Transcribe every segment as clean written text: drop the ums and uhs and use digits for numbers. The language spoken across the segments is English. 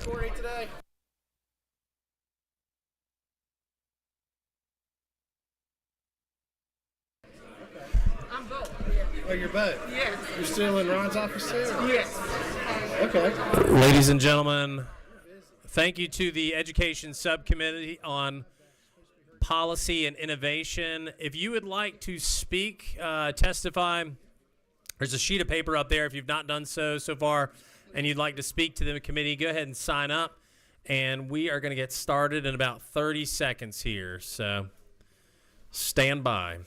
Corey, today? I'm both. Oh, you're both? Yes. You're still in Ron's office too? Yes. Okay. Ladies and gentlemen, thank you to the Education Subcommittee on Policy and Innovation. If you would like to speak, testify, there's a sheet of paper up there if you've not done so far and you'd like to speak to the committee, go ahead and sign up. And we are going to get started in about 30 seconds here, so stand by.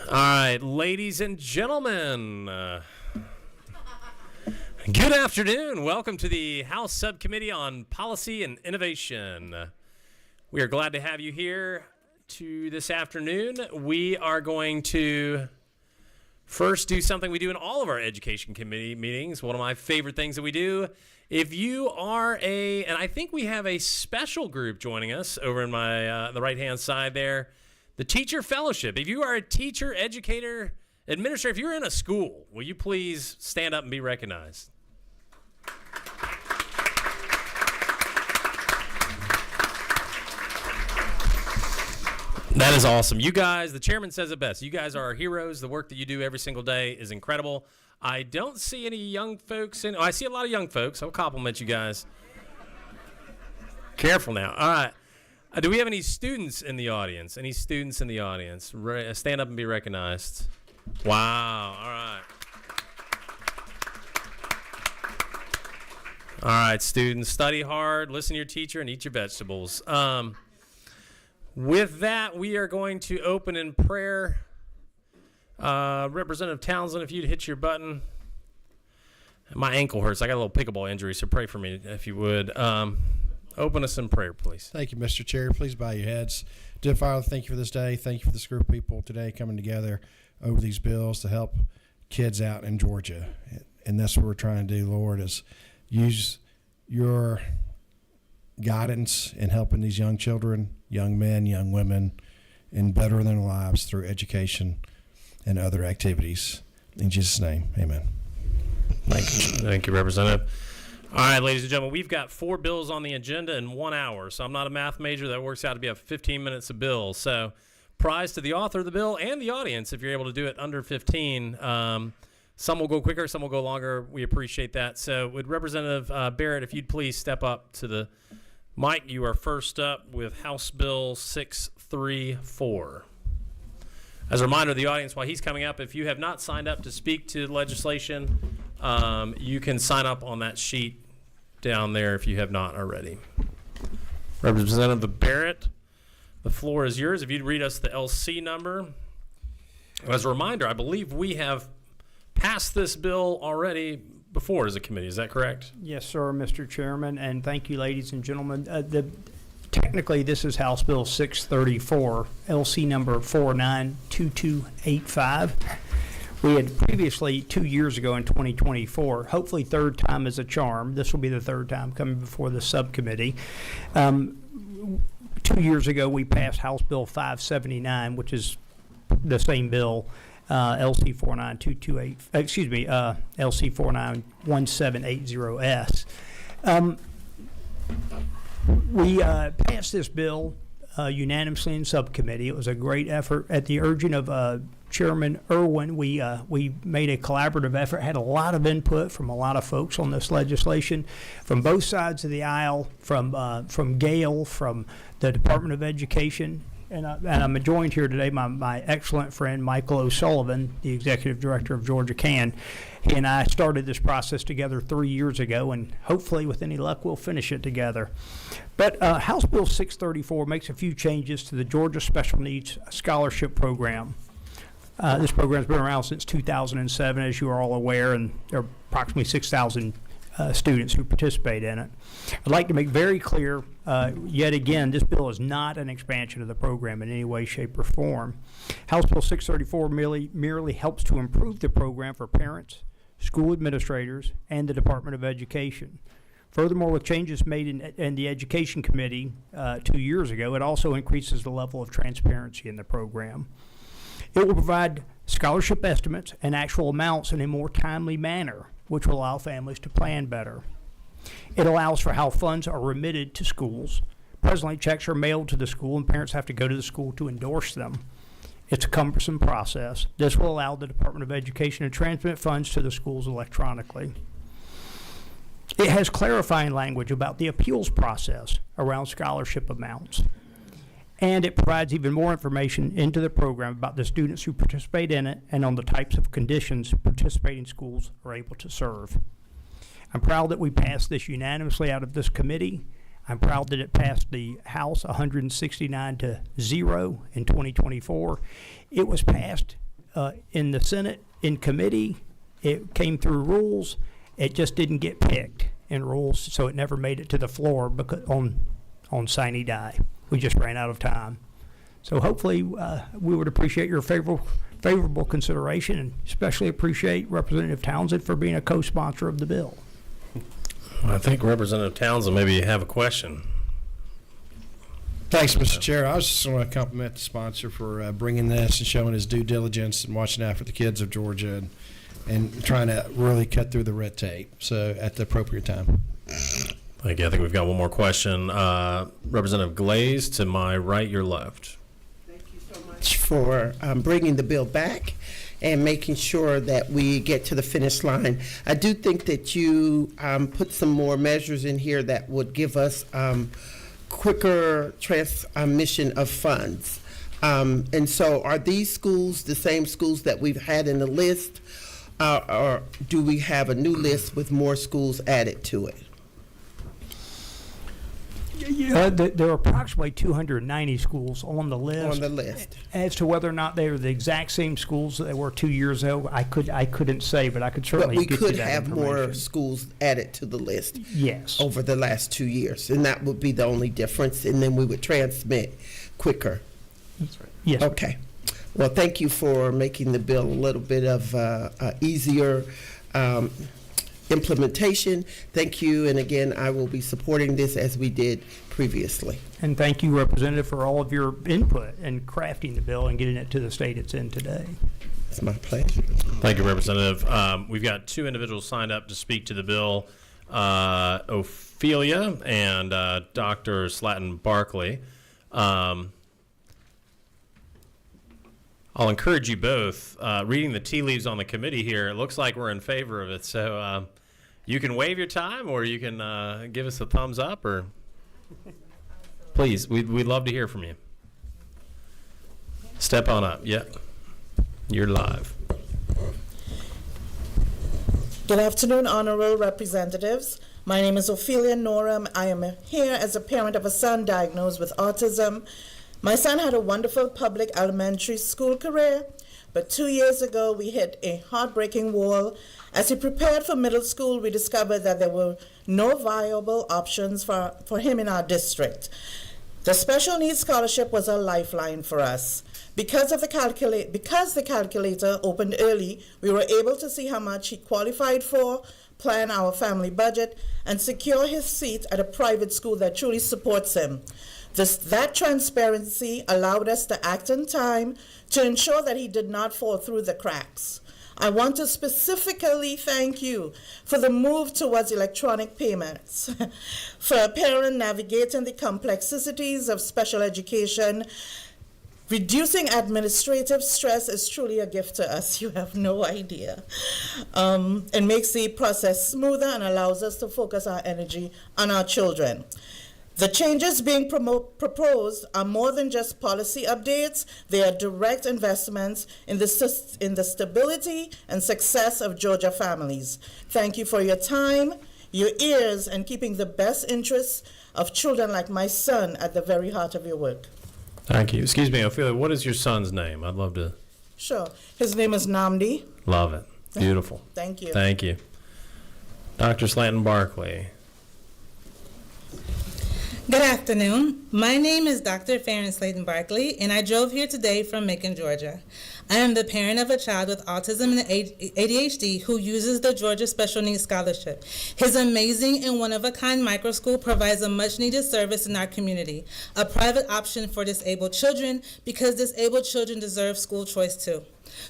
All right, ladies and gentlemen, good afternoon. Welcome to the House Subcommittee on Policy and Innovation. We are glad to have you here this afternoon. We are going to first do something we do in all of our education committee meetings, one of my favorite things that we do. If you are and I think we have a special group joining us over in my the right-hand side there, the Teacher Fellowship. If you are a teacher, educator, administrator, if you're in a school, will you please stand up and be recognized? That is awesome. You guys, the chairman says it best. You guys are our heroes. The work that you do every single day is incredible. I don't see any young folks I see a lot of young folks. I'll compliment you guys. Careful now. All right. Do we have any students in the audience? Any students in the audience? Stand up and be recognized. Wow. All right. All right, students, study hard, listen to your teacher, and eat your vegetables. With that, we are going to open in prayer. Representative Townsend, if you'd hit your button. My ankle hurts. I got a little pickleball injury, so pray for me if you would. Open us in prayer, please. Thank you, Mr. Chair. Please bow your heads. Dear Father, thank you for this day. Thank you for this group of people today coming together over these bills to help kids out in Georgia. And that's what we're trying to do, Lord, is use your guidance in helping these young children, young men, young women, in bettering their lives through education and other activities. In Jesus' name, amen. Thank you, Representative. All right, ladies and gentlemen, we've got 4 bills on the agenda in 1 hour. So I'm not a math major. That works out to be 15 minutes a bill. So prize to the author of the bill and the audience if you're able to do it under 15. Some will go quicker, some will go longer. We appreciate that. So would Representative Barrett, if you'd please step up to the mic. You are first up with House Bill 634. As a reminder to the audience, while he's coming up, if you have not signed up to speak to legislation, you can sign up on that sheet down there if you have not already. Representative Barrett, the floor is yours. If you'd read us the LC number. As a reminder, I believe we have passed this bill already before as a committee. Is that correct? Yes, sir, Mr. Chairman, and thank you, ladies and gentlemen. Technically, this is House Bill 634, LC number 492285. We had previously, 2 years ago in 2024, hopefully third time is a charm. This will be the third time coming before the subcommittee. 2 years ago, we passed House Bill 579, which is the same bill, LC 49228, LC 491780S. We passed this bill unanimously in subcommittee. It was a great effort. At the urging of Chairman Irwin, we made a collaborative effort, had a lot of input from a lot of folks on this legislation, from both sides of the aisle, from Gale, from the Department of Education, and I'm joined here today by my excellent friend Michael O'Sullivan, the Executive Director of Georgia CAN. He and I started this process together 3 years ago, and hopefully with any luck we'll finish it together. But House Bill 634 makes a few changes to the Georgia Special Needs Scholarship Program. This program's been around since 2007, as you are all aware, and there are approximately 6,000 students who participate in it. I'd like to make very clear, yet again, this bill is not an expansion of the program in any way, shape, or form. House Bill 634 merely helps to improve the program for parents, school administrators, and the Department of Education. Furthermore, with changes made in the Education Committee 2 years ago, it also increases the level of transparency in the program. It will provide scholarship estimates and actual amounts in a more timely manner, which will allow families to plan better. It allows for how funds are remitted to schools. Presently, checks are mailed to the school and parents have to go to the school to endorse them. It's a cumbersome process. This will allow the Department of Education to transmit funds to the schools electronically. It has clarifying language about the appeals process around scholarship amounts. And it provides even more information into the program about the students who participate in it and on the types of conditions participating schools are able to serve. I'm proud that we passed this unanimously out of this committee. I'm proud that it passed the House 169 to 0 in 2024. It was passed in the Senate in committee. It came through rules. It just didn't get picked in rules, so it never made it to the floor because on sine die. We just ran out of time. So hopefully we would appreciate your favorable consideration, and especially appreciate Representative Townsend for being a co-sponsor of the bill. I think Representative Townsend maybe have a question. Thanks, Mr. Chair. I was just want to compliment the sponsor for bringing this and showing his due diligence and watching out for the kids of Georgia and trying to really cut through the red tape. So at the appropriate time. Thank you. I think we've got one more question. Representative Glaze, to my right, your left. Thank you so much for bringing the bill back and making sure that we get to the finish line. I do think that you put some more measures in here that would give us quicker transmission of funds. And so are these schools the same schools that we've had in the list, or do we have a new list with more schools added to it? There are approximately 290 schools on the list. On the list. As to whether or not they are the exact same schools that they were 2 years ago, I couldn't say, but I could But certainly we get you could that have more information. schools added to the list Yes. over the last 2 years, and that would be the only difference, and then we would transmit quicker. Yes. Okay. Well, thank you for making the bill a little bit of easier implementation. Thank you, and again, I will be supporting this as we did previously. And thank you, Representative, for all of your input in crafting the bill and getting it to the state it's in today. It's my pleasure. Thank you, Representative. We've got two individuals signed up to speak to the bill, Ophelia and Dr. Slatton Barkley. I'll encourage you both. Reading the tea leaves on the committee here, it looks like we're in favor of it. So you can waive your time, or you can give us a thumbs up, or please, we'd love to hear from you. Step on up. Yep, you're live. Good afternoon, honorable representatives. My name is Ophelia Norum. I am here as a parent of a son diagnosed with autism. My son had a wonderful public elementary school career, but 2 years ago we hit a heartbreaking wall. As he prepared for middle school, we discovered that there were no viable options for him in our district. The special needs scholarship was a lifeline for us. Because the calculator opened early, we were able to see how much he qualified for, plan our family budget, and secure his seat at a private school that truly supports him. That transparency allowed us to act in time to ensure that he did not fall through the cracks. I want to specifically thank you for the move towards electronic payments. For a parent navigating the complexities of special education, reducing administrative stress is truly a gift to us. You have no idea. It makes the process smoother and allows us to focus our energy on our children. The changes being proposed are more than just policy updates. They are direct investments in the stability and success of Georgia families. Thank you for your time, your ears, and keeping the best interests of children like my son at the very heart of your work. Thank you. Excuse me, Ophelia, what is your son's name? I'd love to. Sure. His name is Namdi. Love it. Beautiful. Thank you. Thank you. Dr. Slatton Barkley. Good afternoon. My name is Dr. Farron Slayton Barkley, and I drove here today from Macon, Georgia. I am the parent of a child with autism and ADHD who uses the Georgia Special Needs Scholarship. His amazing and one-of-a-kind micro school provides a much-needed service in our community, a private option for disabled children, because disabled children deserve school choice too.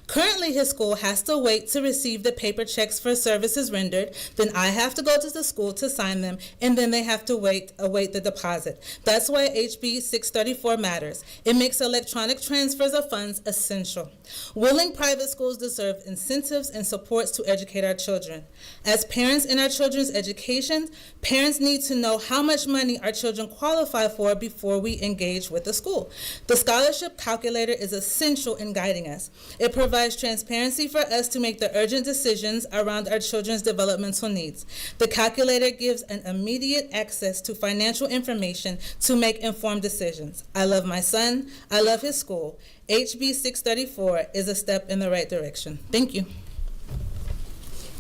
Currently, his school has to wait to receive the paper checks for services rendered. Then I have to go to the school to sign them, and then they have to await the deposit. That's why HB 634 matters. It makes electronic transfers of funds essential. Willing private schools deserve incentives and supports to educate our children. As parents in our children's education, parents need to know how much money our children qualify for before we engage with the school. The scholarship calculator is essential in guiding us. It provides transparency for us to make the urgent decisions around our children's developmental needs. The calculator gives an immediate access to financial information to make informed decisions. I love my son. I love his school. HB 634 is a step in the right direction. Thank you.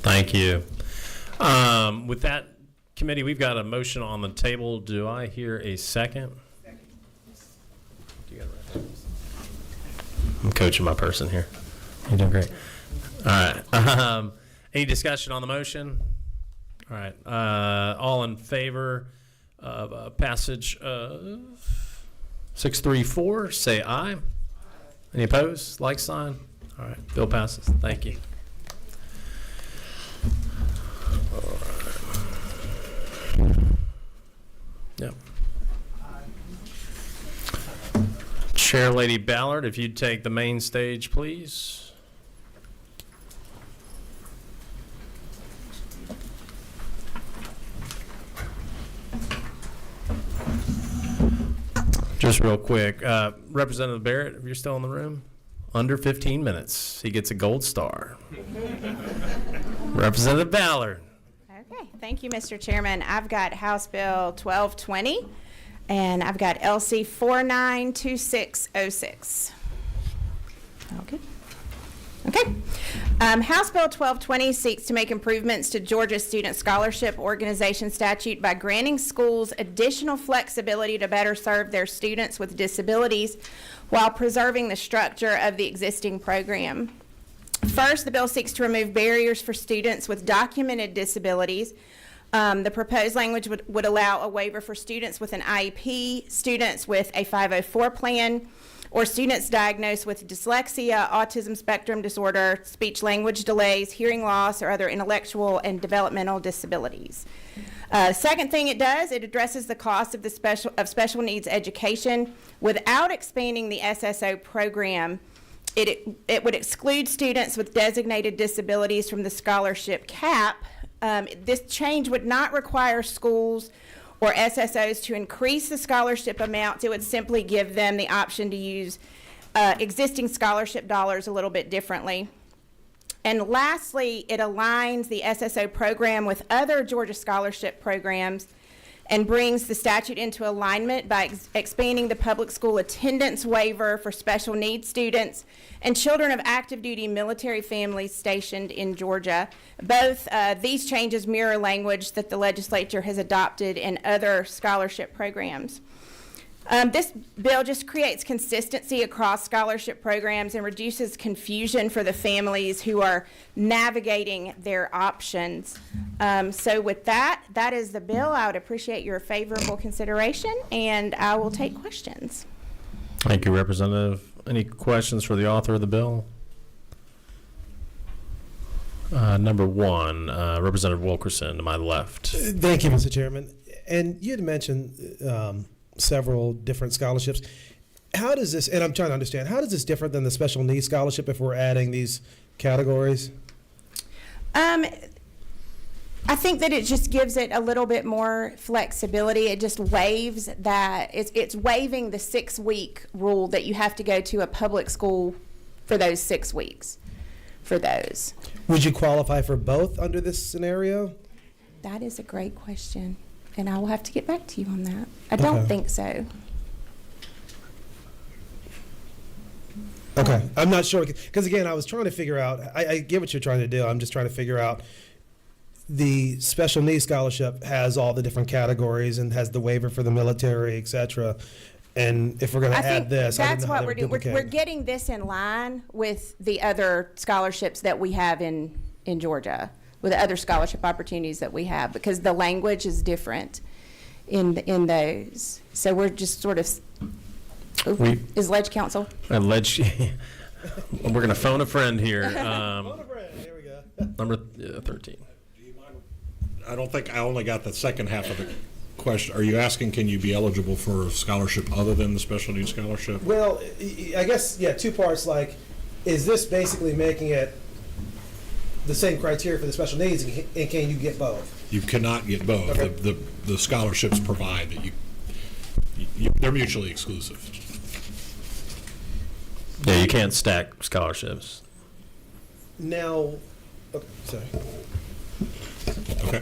Thank you. With that, committee, we've got a motion on the table. Do I hear a second? I'm coaching my person here. You're doing great. All right. Any discussion on the motion? All right. All in favor of passage 634, say aye. Any opposed? Like sign? All right. Bill passes. Thank you. All right. Yep. Chair Lady Ballard, if you'd take the main stage, please. Just real quick, Representative Barrett, if you're still in the room, under 15 minutes, he gets a gold star. Representative Ballard. Okay, thank you, Mr. Chairman. I've got House Bill 1220, and I've got LC 492606. Okay. Okay. House Bill 1220 seeks to make improvements to Georgia Student Scholarship Organization statute by granting schools additional flexibility to better serve their students with disabilities while preserving the structure of the existing program. First, the bill seeks to remove barriers for students with documented disabilities. The proposed language would allow a waiver for students with an IEP, students with a 504 plan, or students diagnosed with dyslexia, autism spectrum disorder, speech language delays, hearing loss, or other intellectual and developmental disabilities. Second thing it does, it addresses the cost of special needs education without expanding the SSO program. It would exclude students with designated disabilities from the scholarship cap. This change would not require schools or SSOs to increase the scholarship amounts. It would simply give them the option to use existing scholarship dollars a little bit differently. And lastly, it aligns the SSO program with other Georgia scholarship programs and brings the statute into alignment by expanding the public school attendance waiver for special needs students and children of active duty military families stationed in Georgia. Both these changes mirror language that the legislature has adopted in other scholarship programs. This bill just creates consistency across scholarship programs and reduces confusion for the families who are navigating their options. So with that is the bill. I would appreciate your favorable consideration, and I will take questions. Thank you, Representative. Any questions for the author of the bill? Number one, Representative Wilkerson to my left. Thank you, Mr. Chairman. And you had mentioned several different scholarships. How does this, and I'm trying to understand, how does this differ than the special needs scholarship if we're adding these categories? I think that it just gives it a little bit more flexibility. It just waives that, it's waiving the 6-week rule that you have to go to a public school for those 6 weeks for those. Would you qualify for both under this scenario? That is a great question, and I will have to get back to you on that. I don't think so. Okay, I'm not sure, because again, I was trying to figure out, I get what you're trying to do, I'm just trying to figure out, the special needs scholarship has all the different categories and has the waiver for the military, et cetera, and if we're going to add this, I didn't that's know how what they we're would doing. We're duplicate. getting this in line with the other scholarships that we have in Georgia, with the other scholarship opportunities that we have, because the language is different in those. So we're just sort of, is Ledge Council? We're going to phone a friend here. Here we go. Number 13. I don't think I only got the second half of the question. Are you asking, can you be eligible for a scholarship other than the special needs scholarship? Well, I guess, yeah, two parts, like, is this basically making it the same criteria for the special needs, and can you get both? You cannot get both. Okay. The scholarships provide that they're mutually exclusive. Yeah, you can't stack scholarships. Now, okay, sorry. Okay.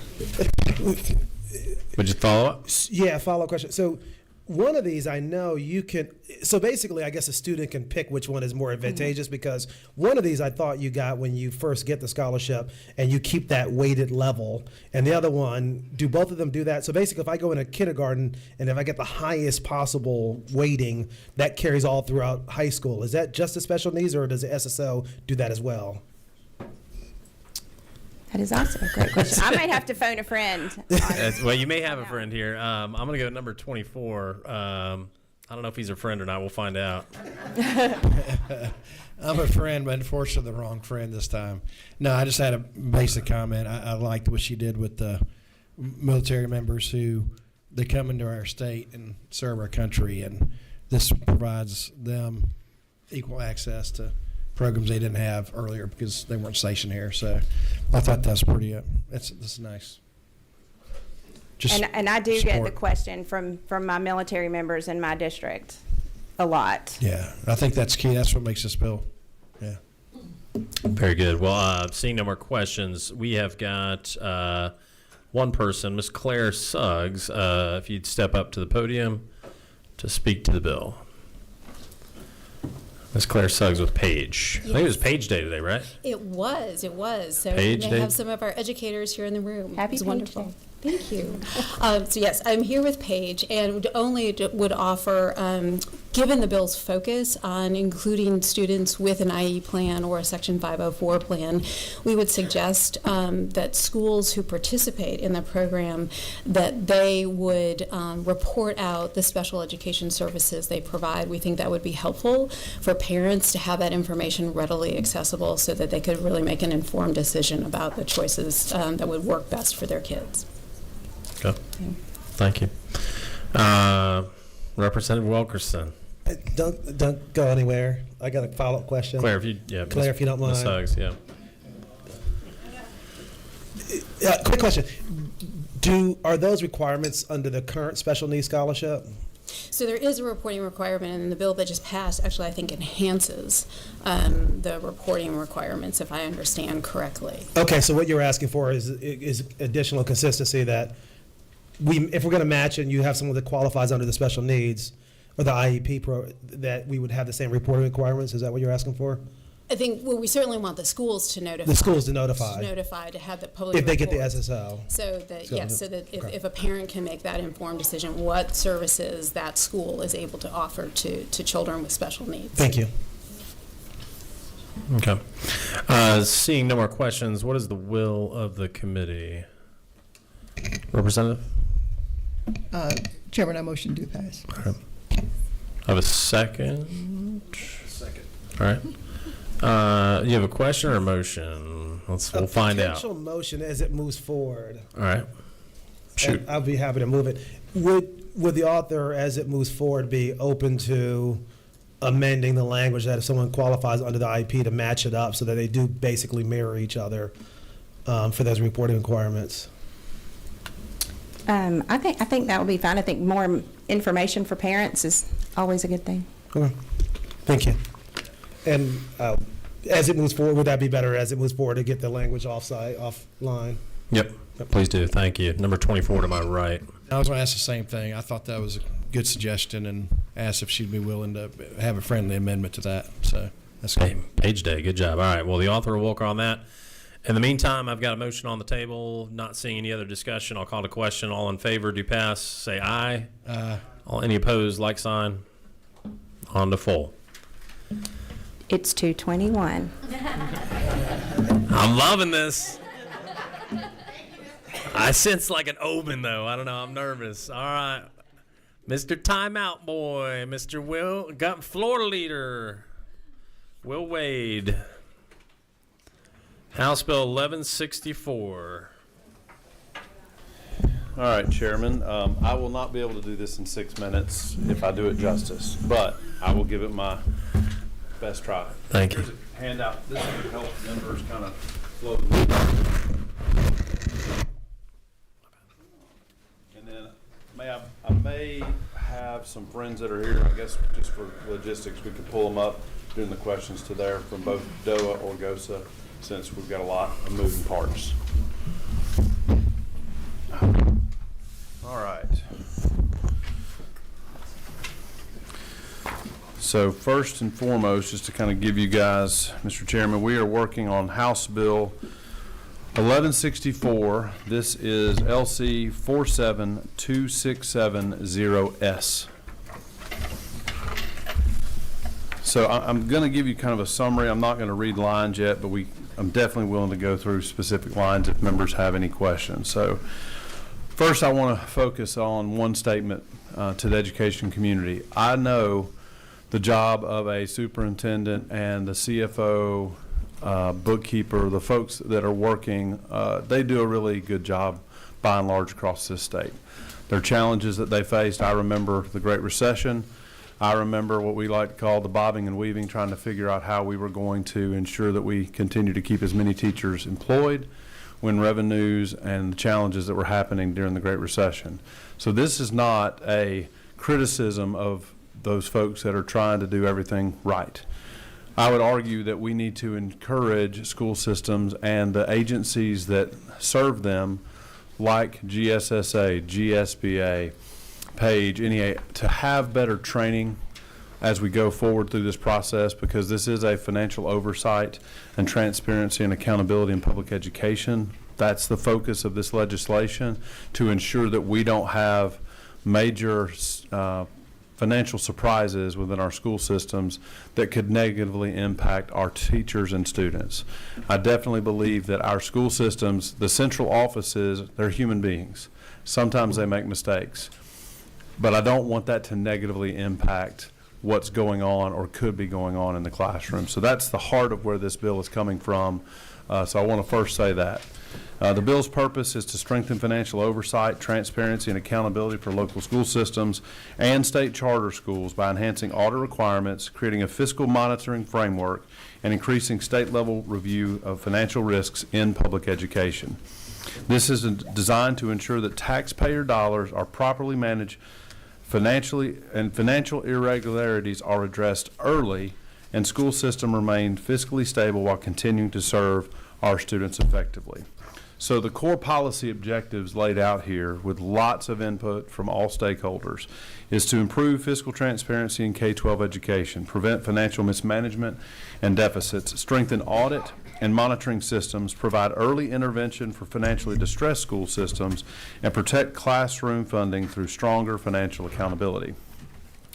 Would you follow up? Yeah, follow-up question. So one of these I know you can, so basically I guess a student can pick which one is more advantageous, because one of these I thought you got when you first get the scholarship and you keep that weighted level, and the other one, do both of them do that? So basically if I go into kindergarten and if I get the highest possible weighting, that carries all throughout high school. Is that just the special needs, or does the SSO do that as well? That is also a great question. I might have to phone a friend. Well, you may have a friend here. I'm going to go number 24. I don't know if he's a friend or not. We'll find out. I'm a friend, but unfortunately the wrong friend this time. No, I just had a basic comment. I liked what she did with the military members who they come into our state and serve our country, and this provides them equal access to programs they didn't have earlier because they weren't stationed here. So I thought that's pretty, this is nice. Just And I do get the support. question from my military members in my district a lot. Yeah, I think that's key. That's what makes this bill. Yeah. Very good. Well, seeing no more questions, we have got one person, Ms. Claire Suggs, if you'd step up to the podium to speak to the bill. Ms. Claire Suggs with Page. I think it was Page Day today, right? It was. So Page we Day. have some of our educators here in the room. Happy It's Page wonderful. Day. Thank you. So yes, I'm here with Paige, and would offer given the bill's focus on including students with an IE plan or a Section 504 plan, we would suggest that schools who participate in the program, that they would report out the special education services they provide. We think that would be helpful for parents to have that information readily accessible so that they could really make an informed decision about the choices that would work best for their kids. Okay. Thank you. Representative Wilkerson. Don't go anywhere. I got a follow-up question. Claire, if you don't mind. Ms. Suggs, yeah. Quick question. Are those requirements under the current special needs scholarship? So there is a reporting requirement, and the bill that just passed actually, I think, enhances the reporting requirements, if I understand correctly. Okay, so what you're asking for is additional consistency that if we're going to match it and you have someone that qualifies under the special needs or the IEP that we would have the same reporting requirements? Is that what you're asking for? I think, well, we certainly want the schools to notify. The schools to notify. To have the public if they get the reports. SSO. So that, yes, so that okay. if a parent can make that informed decision, what services that school is able to offer to children with special needs. Thank you. Okay. Seeing no more questions, what is the will of the committee? Representative? Chairman, I motion to pass. All right. I have a second. Second. All right. You have a question or a motion? We'll find out. Potential motion as it moves forward. All right. Shoot. And I'll be happy to move it. Would the author, as it moves forward, be open to amending the language that if someone qualifies under the IP to match it up so that they do basically mirror each other for those reporting requirements? I think that would be fine. I think more information for parents is always a good thing. Okay. Thank you. And as it moves forward, would that be better as it moves forward to get the language offline? Yep. Please do. Thank you. Number 24 to my right. I was going to ask the same thing. I thought that was a good suggestion and asked if she'd be willing to have a friendly amendment to that. So that's good. Hey, Page Day. Good job. All right. Well, the author will work on that. In the meantime, I've got a motion on the table. Not seeing any other discussion. I'll call the question. All in favor, do pass. Say aye. Any opposed, like sign. On to full. It's 2:21. I'm loving this. I sense like an omen, though. I don't know. I'm nervous. All right. Mr. Timeout Boy, Mr. Will, got floor leader, Will Wade. House Bill 1164. All right, Chairman. I will not be able to do this in 6 minutes if I do it justice, but I will give it my best try. Thank you. Here's a handout. This will help members kind of flow the meeting. And then I may have some friends that are here. I guess just for logistics, we could pull them up during the questions to there from both DOA or GOSA, since we've got a lot of moving parts. All right. So first and foremost, just to kind of give you guys, Mr. Chairman, we are working on House Bill 1164. This is LC 47267-0S. So I'm going to give you kind of a summary. I'm not going to read lines yet, but I'm definitely willing to go through specific lines if members have any questions. So first, I want to focus on one statement to the education community. I know the job of a superintendent and the CFO, bookkeeper, the folks that are working, they do a really good job by and large across this state. There are challenges that they faced. I remember the Great Recession. I remember what we like to call the bobbing and weaving, trying to figure out how we were going to ensure that we continue to keep as many teachers employed when revenues and the challenges that were happening during the Great Recession. So this is not a criticism of those folks that are trying to do everything right. I would argue that we need to encourage school systems and the agencies that serve them, like GSSA, GSBA, PAGE, NEA, to have better training as we go forward through this process, because this is a financial oversight and transparency and accountability in public education. That's the focus of this legislation, to ensure that we don't have major financial surprises within our school systems that could negatively impact our teachers and students. I definitely believe that our school systems, the central offices, they're human beings. Sometimes they make mistakes, but I don't want that to negatively impact what's going on or could be going on in the classroom. So that's the heart of where this bill is coming from. So I want to first say that. The bill's purpose is to strengthen financial oversight, transparency, and accountability for local school systems and state charter schools by enhancing audit requirements, creating a fiscal monitoring framework, and increasing state-level review of financial risks in public education. This is designed to ensure that taxpayer dollars are properly managed financially, and financial irregularities are addressed early, and school system remain fiscally stable while continuing to serve our students effectively. So the core policy objectives laid out here, with lots of input from all stakeholders, is to improve fiscal transparency in K-12 education, prevent financial mismanagement and deficits, strengthen audit and monitoring systems, provide early intervention for financially distressed school systems, and protect classroom funding through stronger financial accountability.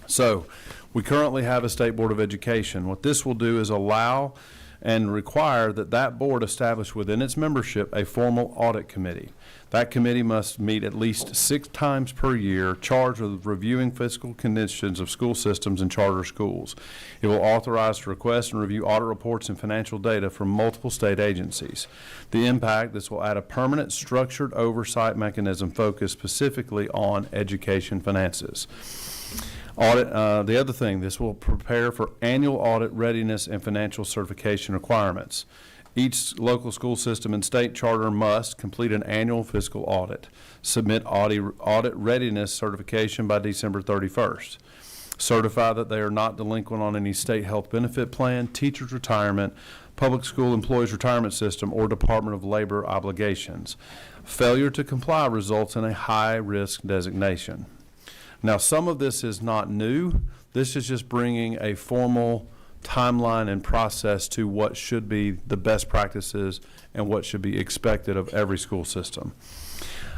So we currently have a State Board of Education. What this will do is allow and require that that board establish within its membership a formal audit committee. That committee must meet at least 6 times per year, charged with reviewing fiscal conditions of school systems and charter schools. It will authorize to request and review audit reports and financial data from multiple state agencies. The impact, this will add a permanent structured oversight mechanism focused specifically on education finances. Audit, the other thing, this will prepare for annual audit readiness and financial certification requirements. Each local school system and state charter must complete an annual fiscal audit, submit audit readiness certification by December 31st, certify that they are not delinquent on any state health benefit plan, teachers' retirement, public school employees' retirement system, or Department of Labor obligations. Failure to comply results in a high-risk designation. Now, some of this is not new. This is just bringing a formal timeline and process to what should be the best practices and what should be expected of every school system.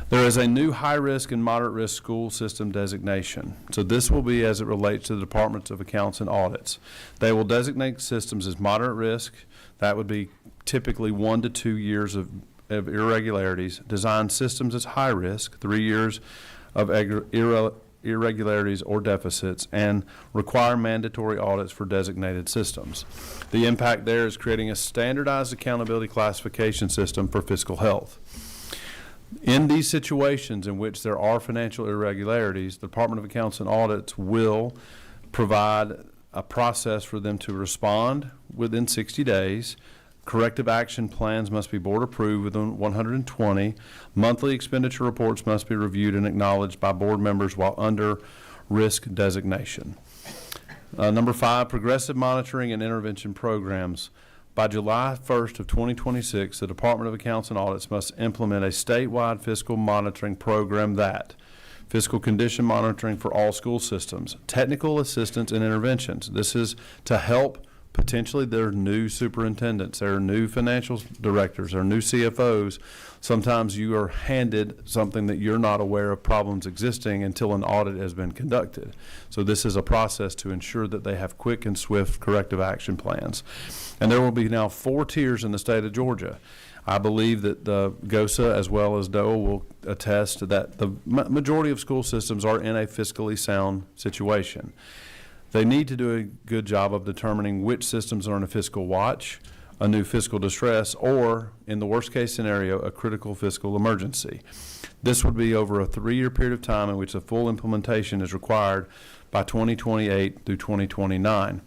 There is a new high-risk and moderate-risk school system designation. So this will be as it relates to the Departments of Accounts and Audits. They will designate systems as moderate risk. That would be typically 1 to 2 years of irregularities. Design systems as high risk, 3 years of irregularities or deficits, and require mandatory audits for designated systems. The impact there is creating a standardized accountability classification system for fiscal health. In these situations in which there are financial irregularities, the Department of Accounts and Audits will provide a process for them to respond within 60 days. Corrective action plans must be board approved within 120. Monthly expenditure reports must be reviewed and acknowledged by board members while under risk designation. Number 5, progressive monitoring and intervention programs. By July 1st of 2026, the Department of Accounts and Audits must implement a statewide fiscal monitoring program that fiscal condition monitoring for all school systems, technical assistance and interventions. This is to help potentially their new superintendents, their new financial directors, their new CFOs. Sometimes you are handed something that you're not aware of problems existing until an audit has been conducted. So this is a process to ensure that they have quick and swift corrective action plans. And there will be now 4 tiers in the state of Georgia. I believe that the GOSA as well as DOA will attest that the majority of school systems are in a fiscally sound situation. They need to do a good job of determining which systems are in a fiscal watch, a new fiscal distress, or, in the worst case scenario, a critical fiscal emergency. This would be over a 3-year period of time in which a full implementation is required by 2028 through 2029.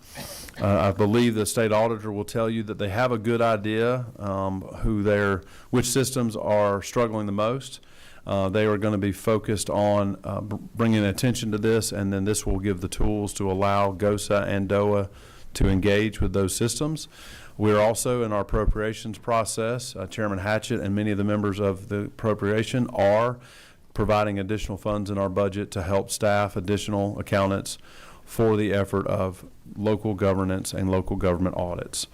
I believe the state auditor will tell you that they have a good idea which systems are struggling the most. They are going to be focused on bringing attention to this, and then this will give the tools to allow GOSA and DOA to engage with those systems. We're also in our appropriations process. Chairman Hatchett and many of the members of the appropriation are providing additional funds in our budget to help staff additional accountants for the effort of local governance and local government audits.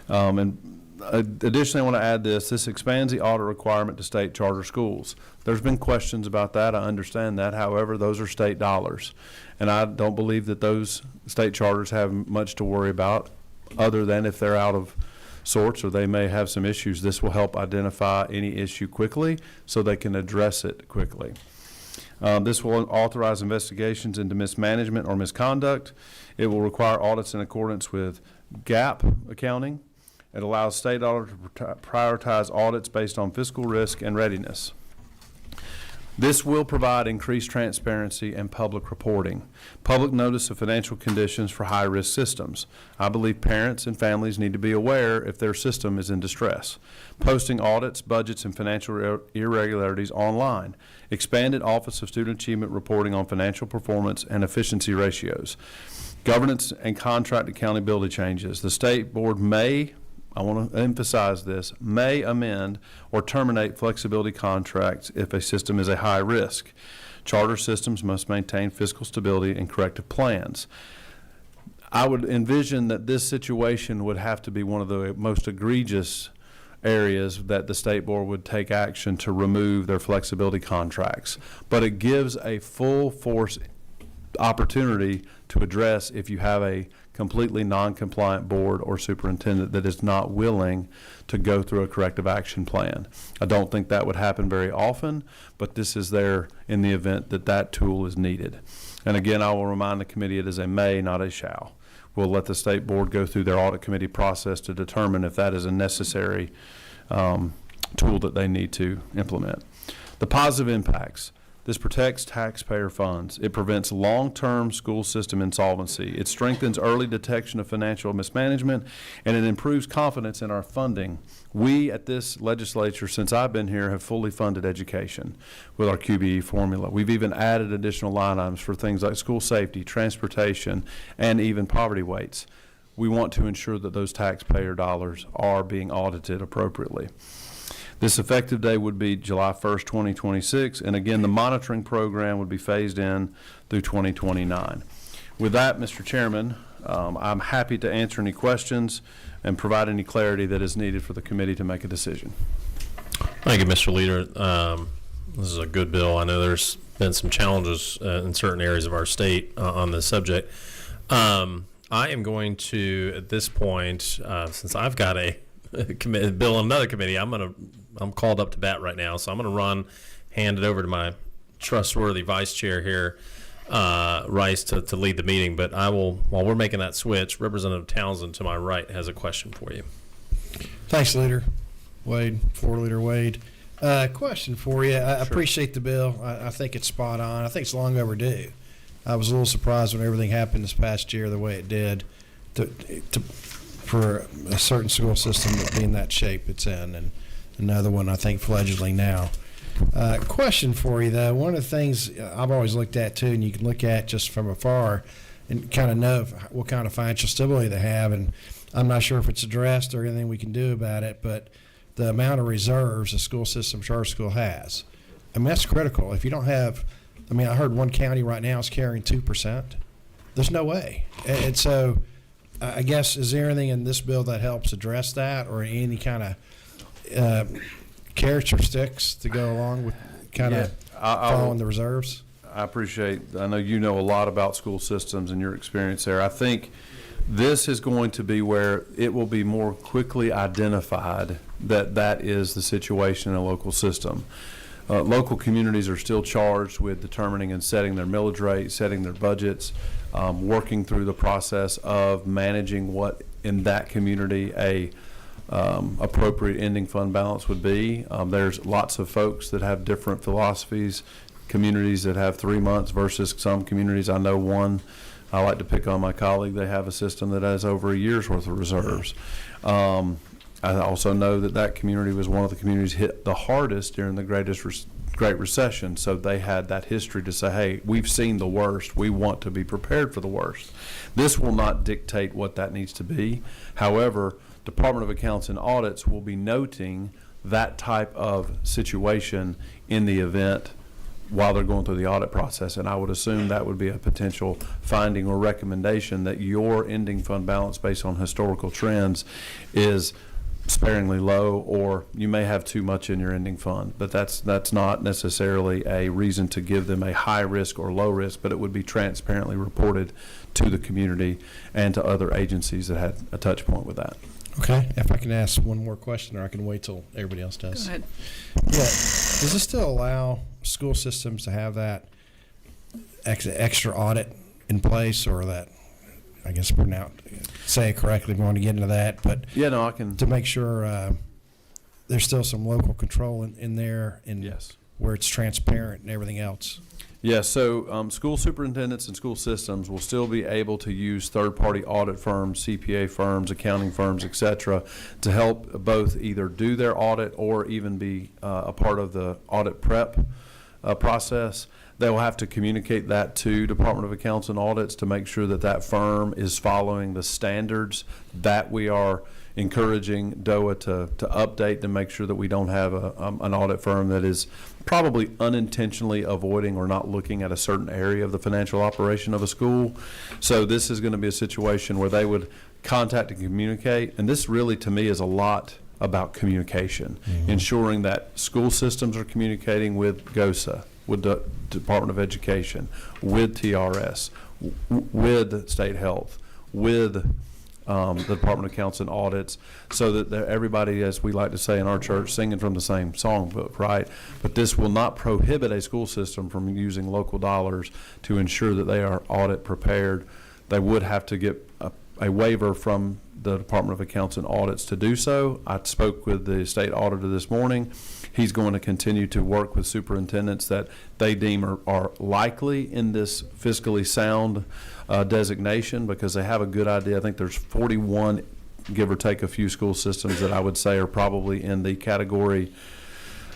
And Additionally, I want to add this expands the audit requirement to state charter schools. There's been questions about that. I understand that. However, those are state dollars. And I don't believe that those state charters have much to worry about other than if they're out of sorts or they may have some issues. This will help identify any issue quickly so they can address it quickly. This will authorize investigations into mismanagement or misconduct. It will require audits in accordance with GAAP accounting. It allows state auditors to prioritize audits based on fiscal risk and readiness. This will provide increased transparency and public reporting. Public notice of financial conditions for high-risk systems. I believe parents and families need to be aware if their system is in distress. Posting audits, budgets, and financial irregularities online. Expanded Office of Student Achievement reporting on financial performance and efficiency ratios. Governance and contract accountability changes. The state board may, I want to emphasize this, may amend or terminate flexibility contracts if a system is a high risk. Charter systems must maintain fiscal stability and corrective plans. I would envision that this situation would have to be one of the most egregious areas that the state board would take action to remove their flexibility contracts. But it gives a full force opportunity to address if you have a completely non-compliant board or superintendent that is not willing to go through a corrective action plan. I don't think that would happen very often, but this is there in the event that that tool is needed. And again, I will remind the committee it is a may, not a shall. We'll let the state board go through their audit committee process to determine if that is a necessary tool that they need to implement. The positive impacts. This protects taxpayer funds. It prevents long-term school system insolvency. It strengthens early detection of financial mismanagement, and it improves confidence in our funding. We at this legislature, since I've been here, have fully funded education with our QBE formula. We've even added additional line items for things like school safety, transportation, and even poverty weights. We want to ensure that those taxpayer dollars are being audited appropriately. This effective date would be July 1st, 2026, and again, the monitoring program would be phased in through 2029. With that, Mr. Chairman, I'm happy to answer any questions and provide any clarity that is needed for the committee to make a decision. Thank you, Mr. Leader. This is a good bill. I know there's been some challenges in certain areas of our state on this subject. I am going to, at this point, since I've got a bill in another committee, I'm called up to bat right now, so I'm going to hand it over to my trustworthy vice chair here, Rice, to lead the meeting. But I will, while we're making that switch, Representative Townsend to my right has a question for you. Thanks, Leader Wade, Floor Leader Wade. Question for you. I appreciate the bill. I think it's spot on. I think it's long overdue. I was a little surprised when everything happened this past year the way it did for a certain school system to be in that shape it's in, and another one I think fledgling now. Question for you though, one of the things I've always looked at too, and you can look at just from afar and kind of know what kind of financial stability they have, and I'm not sure if it's addressed or anything we can do about it, but the amount of reserves a school system, charter school has, I mean, that's critical. If you don't have, I mean, I heard one county right now is carrying 2%. There's no way. And so I guess, is there anything in this bill that helps address that, or any kind of carrots or sticks to go along with kind of following the reserves? I appreciate, I know you know a lot about school systems and your experience there. I think this is going to be where it will be more quickly identified that that is the situation in a local system. Local communities are still charged with determining and setting their millage rate, setting their budgets, working through the process of managing what in that community a appropriate ending fund balance would be. There's lots of folks that have different philosophies, communities that have 3 months versus some communities. I know one, I like to pick on my colleague, they have a system that has over a year's worth of reserves. I also know that that community was one of the communities hit the hardest during the Great Recession, so they had that history to say, hey, we've seen the worst, we want to be prepared for the worst. This will not dictate what that needs to be. However, Department of Accounts and Audits will be noting that type of situation in the event while they're going through the audit process, and I would assume that would be a potential finding or recommendation that your ending fund balance based on historical trends is sparingly low, or you may have too much in your ending fund. But that's not necessarily a reason to give them a high risk or low risk, but it would be transparently reported to the community and to other agencies that had a touch point with that. Okay, if I can ask one more question, or I can wait till everybody else does. Go ahead. Yeah, does this still allow school systems to have that extra audit in place, or that, I guess, say it correctly, we want to get into that, but Yeah, no, I can. to make sure there's still some local control in there, and Yes. where it's transparent and everything else. Yeah, so school superintendents and school systems will still be able to use third-party audit firms, CPA firms, accounting firms, et cetera, to help both either do their audit or even be a part of the audit prep process. They will have to communicate that to Department of Accounts and Audits to make sure that that firm is following the standards that we are encouraging DOA to update, to make sure that we don't have an audit firm that is probably unintentionally avoiding or not looking at a certain area of the financial operation of a school. So this is going to be a situation where they would contact and communicate, and this really to me is a lot about communication, ensuring that school systems are communicating with GOSA, with the Department of Education, with TRS, with State Health, with the Department of Accounts and Audits, so that everybody, as we like to say in our church, singing from the same songbook, right? But this will not prohibit a school system from using local dollars to ensure that they are audit prepared. They would have to get a waiver from the Department of Accounts and Audits to do so. I spoke with the state auditor this morning. He's going to continue to work with superintendents that they deem are likely in this fiscally sound designation, because they have a good idea. I think there's 41, give or take a few, school systems that I would say are probably in the category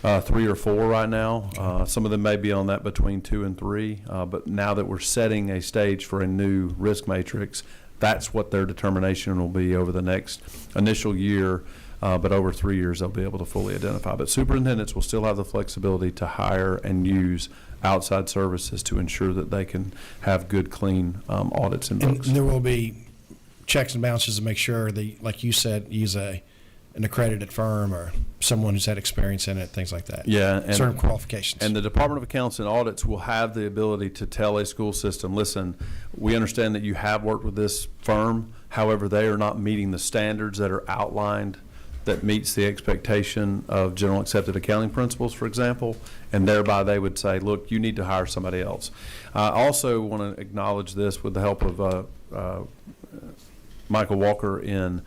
3 or 4 right now. Some of them may be on that between 2 and 3, but now that we're setting a stage for a new risk matrix, that's what their determination will be over the next initial year, but over 3 years they'll be able to fully identify. But superintendents will still have the flexibility to hire and use outside services to ensure that they can have good, clean audits and books. And there will be checks and balances to make sure that, like you said, use an accredited firm or someone who's had experience in it, things like that. Yeah, and certain qualifications. And the Department of Accounts and Audits will have the ability to tell a school system, listen, we understand that you have worked with this firm, however, they are not meeting the standards that are outlined that meets the expectation of general accepted accounting principles, for example, and thereby they would say, look, you need to hire somebody else. I also want to acknowledge this with the help of Michael Walker in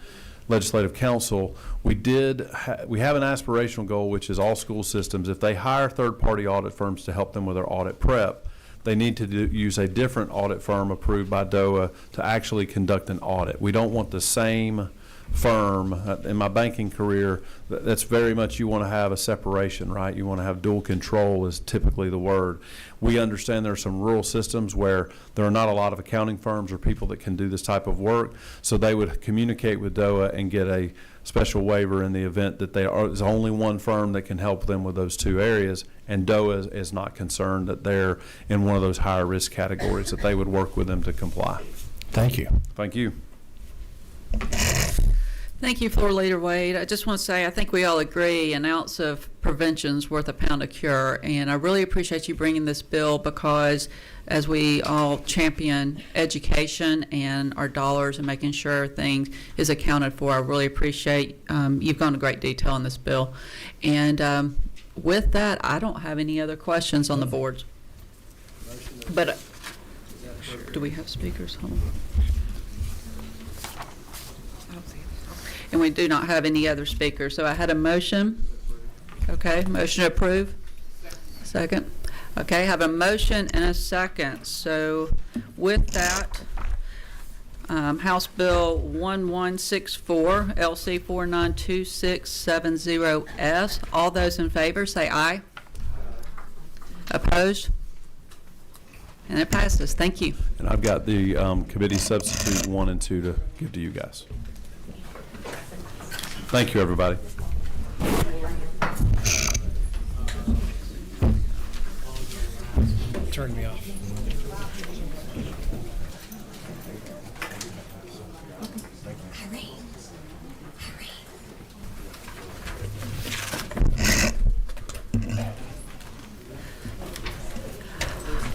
Legislative Council. We have an aspirational goal, which is all school systems, if they hire third-party audit firms to help them with their audit prep, they need to use a different audit firm approved by DOA to actually conduct an audit. We don't want the same firm. In my banking career, that's very much, you want to have a separation, right? You want to have dual control is typically the word. We understand there are some rural systems where there are not a lot of accounting firms or people that can do this type of work, so they would communicate with DOA and get a special waiver in the event that there's only one firm that can help them with those 2 areas, and DOA is not concerned that they're in one of those higher risk categories, that they would work with them to comply. Thank you. Thank you. Thank you, Floor Leader Wade. I just want to say I think we all agree an ounce of prevention's worth a pound of cure, and I really appreciate you bringing this bill, because as we all champion education and our dollars and making sure things is accounted for, I really appreciate you've gone to great detail in this bill. And with that, I don't have any other questions on the board. But do we have speakers? Hold on. And we do not have any other speakers. So I had a motion. Okay, motion to approve. Second. Okay, I have a motion and a second. So with that, House Bill 1164, LC 492670S. All those in favor say aye. Opposed? And it passes. Thank you. And I've got the committee substitute 1 and 2 to give to you guys. Thank you, everybody. Turn me off.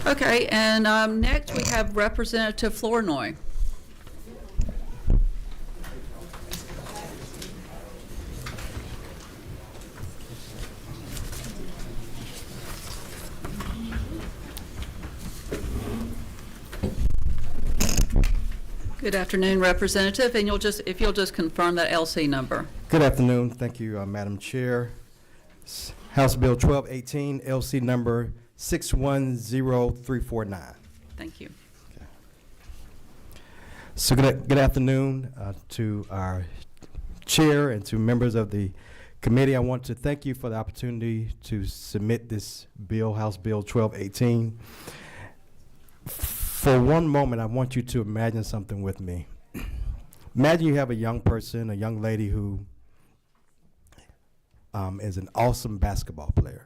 Okay, and next we have Representative Flournoy. Good afternoon, Representative, and if you'll just confirm that LC number. Good afternoon. Thank you, Madam Chair. House Bill 1218, LC number 610349. Thank you. Okay. So good afternoon to our chair and to members of the committee. I want to thank you for the opportunity to submit this bill, House Bill 1218. For one moment, I want you to imagine something with me. Imagine you have a young person, a young lady who is an awesome basketball player.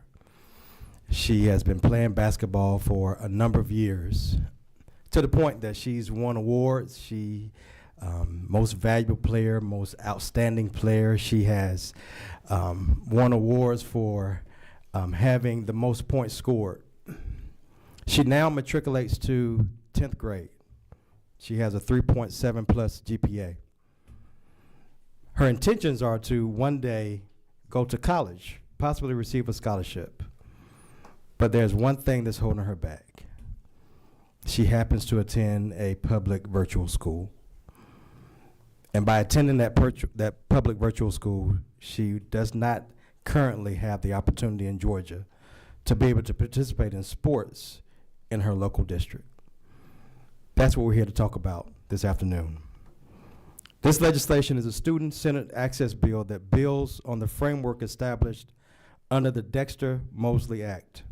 She has been playing basketball for a number of years, to the point that she's won awards. She most valuable player, most outstanding player. She has won awards for having the most points scored. She now matriculates to 10th grade. She has a 3.7 plus GPA. Her intentions are to one day go to college, possibly receive a scholarship. But there's one thing that's holding her back. She happens to attend a public virtual school. And by attending that public virtual school, she does not currently have the opportunity in Georgia to be able to participate in sports in her local district. That's what we're here to talk about this afternoon. This legislation is a student-centered access bill that builds on the framework established under the Dexter-Mosley Act,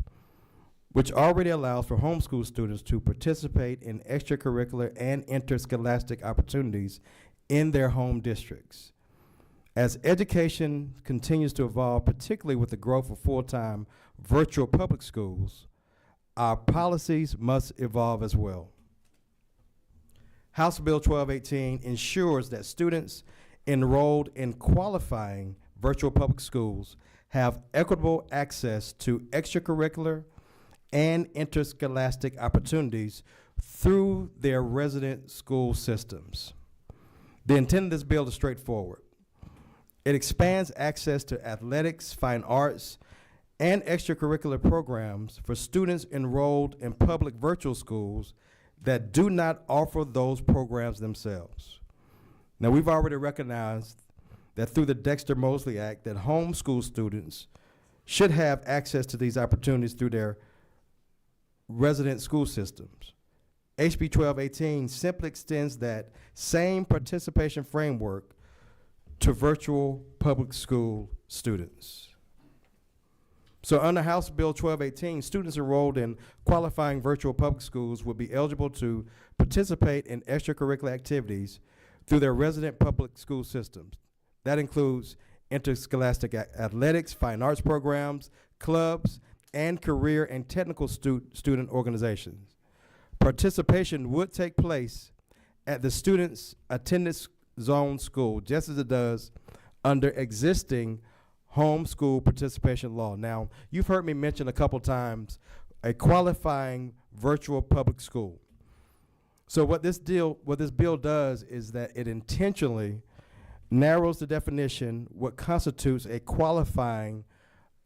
which already allows for homeschool students to participate in extracurricular and interscholastic opportunities in their home districts. As education continues to evolve, particularly with the growth of full-time virtual public schools, our policies must evolve as well. House Bill 1218 ensures that students enrolled in qualifying virtual public schools have equitable access to extracurricular and interscholastic opportunities through their resident school systems. The intent of this bill is straightforward. It expands access to athletics, fine arts, and extracurricular programs for students enrolled in public virtual schools that do not offer those programs themselves. Now, we've already recognized that through the Dexter-Mosley Act that homeschool students should have access to these opportunities through their resident school systems. HB 1218 simply extends that same participation framework to virtual public school students. So under House Bill 1218, students enrolled in qualifying virtual public schools will be eligible to participate in extracurricular activities through their resident public school systems. That includes interscholastic athletics, fine arts programs, clubs, and career and technical student organizations. Participation would take place at the student's attendance zone school, just as it does under existing homeschool participation law. Now, you've heard me mention a couple times a qualifying virtual public school. So what this bill does is that it intentionally narrows the definition what constitutes a qualifying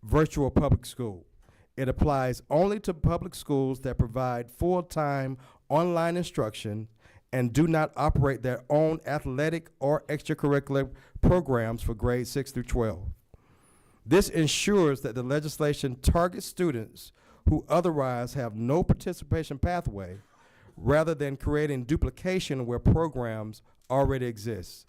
virtual public school. It applies only to public schools that provide full-time online instruction and do not operate their own athletic or extracurricular programs for grades 6 through 12. This ensures that the legislation targets students who otherwise have no participation pathway, rather than creating duplication where programs already exist.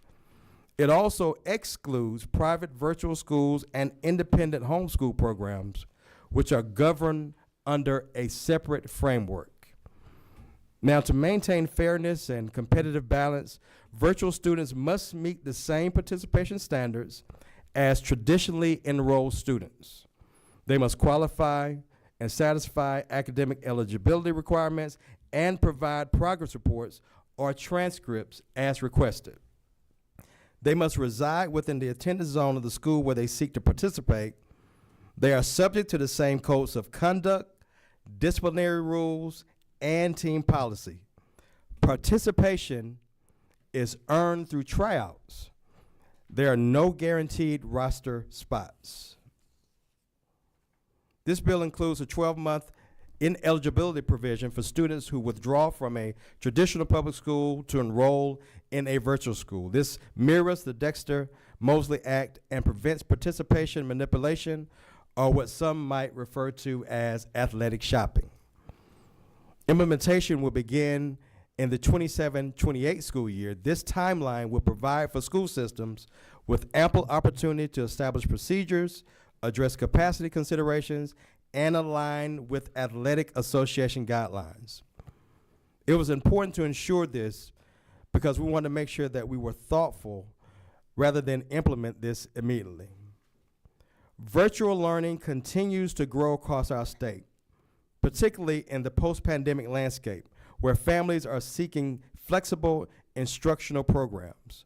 It also excludes private virtual schools and independent homeschool programs, which are governed under a separate framework. Now, to maintain fairness and competitive balance, virtual students must meet the same participation standards as traditionally enrolled students. They must qualify and satisfy academic eligibility requirements and provide progress reports or transcripts as requested. They must reside within the attendance zone of the school where they seek to participate. They are subject to the same codes of conduct, disciplinary rules, and team policy. Participation is earned through tryouts. There are no guaranteed roster spots. This bill includes a 12-month ineligibility provision for students who withdraw from a traditional public school to enroll in a virtual school. This mirrors the Dexter-Mosley Act and prevents participation manipulation, or what some might refer to as athletic shopping. Implementation will begin in the 27-28 school year. This timeline will provide for school systems with ample opportunity to establish procedures, address capacity considerations, and align with athletic association guidelines. It was important to ensure this because we wanted to make sure that we were thoughtful rather than implement this immediately. Virtual learning continues to grow across our state, particularly in the post-pandemic landscape, where families are seeking flexible instructional programs.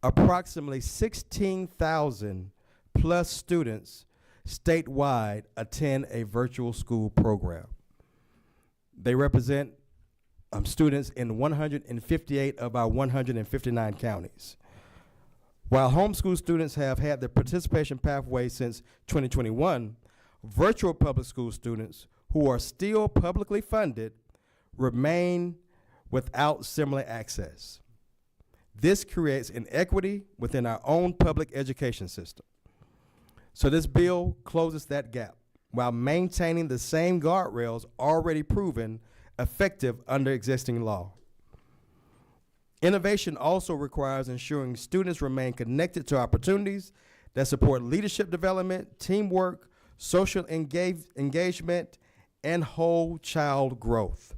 Approximately 16,000 plus students statewide attend a virtual school program. They represent students in 158 of our 159 counties. While homeschool students have had their participation pathway since 2021, virtual public school students who are still publicly funded remain without similar access. This creates inequity within our own public education system. So this bill closes that gap while maintaining the same guardrails already proven effective under existing law. Innovation also requires ensuring students remain connected to opportunities that support leadership development, teamwork, social engagement, and whole child growth.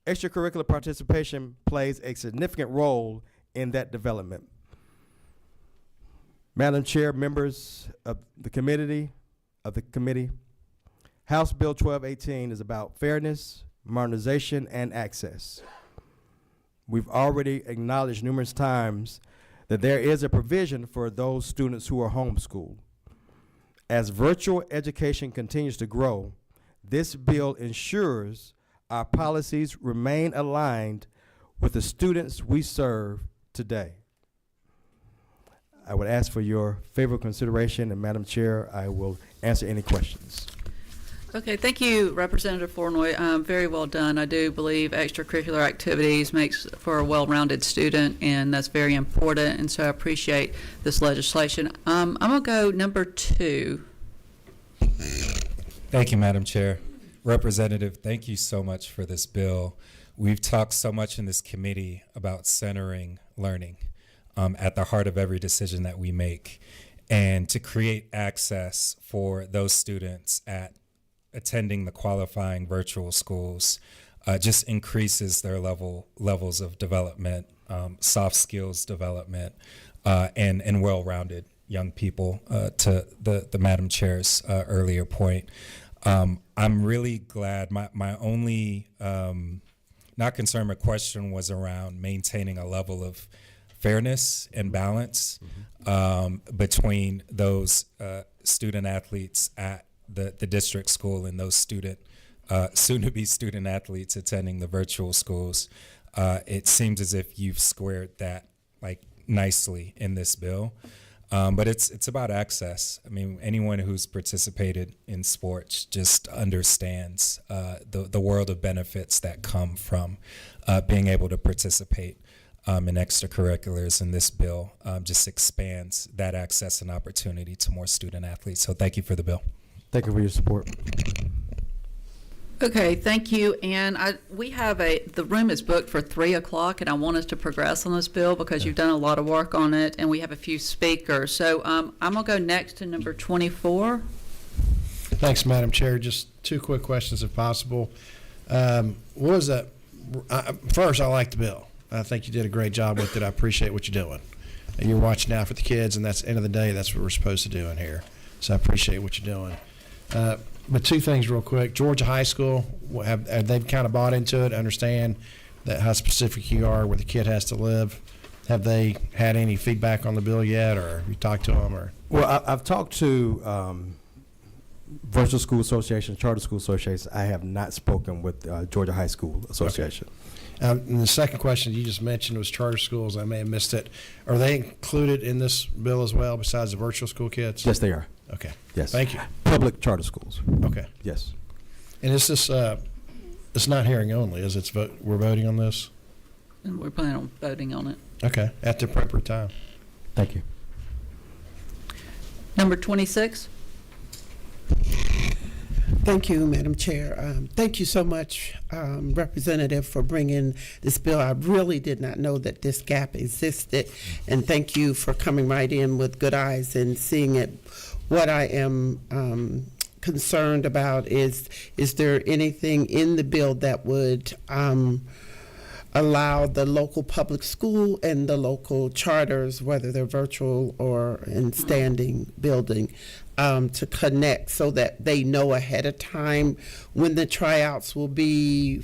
Extracurricular participation plays a significant role in that development. Madam Chair, members of the committee, House Bill 1218 is about fairness, modernization, and access. We've already acknowledged numerous times that there is a provision for those students who are homeschooled. As virtual education continues to grow, this bill ensures our policies remain aligned with the students we serve today. I would ask for your favorable consideration, and Madam Chair, I will answer any questions. Okay, thank you, Representative Flournoy. Very well done. I do believe extracurricular activities makes for a well-rounded student, and that's very important, and so I appreciate this legislation. I'm going to go number 2. Thank you, Madam Chair. Representative, thank you so much for this bill. We've talked so much in this committee about centering learning at the heart of every decision that we make, and to create access for those students at attending the qualifying virtual schools just increases their levels of development, soft skills development, and well-rounded young people, to the Madam Chair's earlier point. I'm really glad. My only not concern but question was around maintaining a level of fairness and balance between those student athletes at the district school and those soon-to-be student athletes attending the virtual schools. It seems as if you've squared that nicely in this bill. But it's about access. I mean, anyone who's participated in sports just understands the world of benefits that come from being able to participate in extracurriculars, and this bill just expands that access and opportunity to more student athletes. So thank you for the bill. Thank you for your support. Okay, thank you. And we have the room is booked for 3 o'clock, and I want us to progress on this bill because you've done a lot of work on it, and we have a few speakers. So I'm going to go next to number 24. Thanks, Madam Chair. Just 2 quick questions, if possible. What was that? First, I like the bill. I think you did a great job with it. I appreciate what you're doing. And you're watching out for the kids, and that's end of the day, that's what we're supposed to do in here. So I appreciate what you're doing. But 2 things real quick. Georgia High School, have they kind of bought into it, understand that how specific you are where the kid has to live? Have they had any feedback on the bill yet, or have you talked to them? Or? Well, I've talked to Virtual School Association, Charter School Association, I have not spoken with Georgia High School Association. And the second question you just mentioned was charter schools. I may have missed it. Are they included in this bill as well, besides the virtual school kids? Yes, they are. Okay. Yes. Thank you. Public charter schools. Okay. Yes. And is this, it's not hearing only, is it? We're voting on this? And we're planning on voting on it. Okay, at the appropriate time. Thank you. Number 26. Thank you, Madam Chair. Thank you so much, Representative, for bringing this bill. I really did not know that this gap existed, and thank you for coming right in with good eyes and seeing it. What I am concerned about is there anything in the bill that would allow the local public school and the local charters, whether they're virtual or in standing building, to connect so that they know ahead of time when the tryouts will be,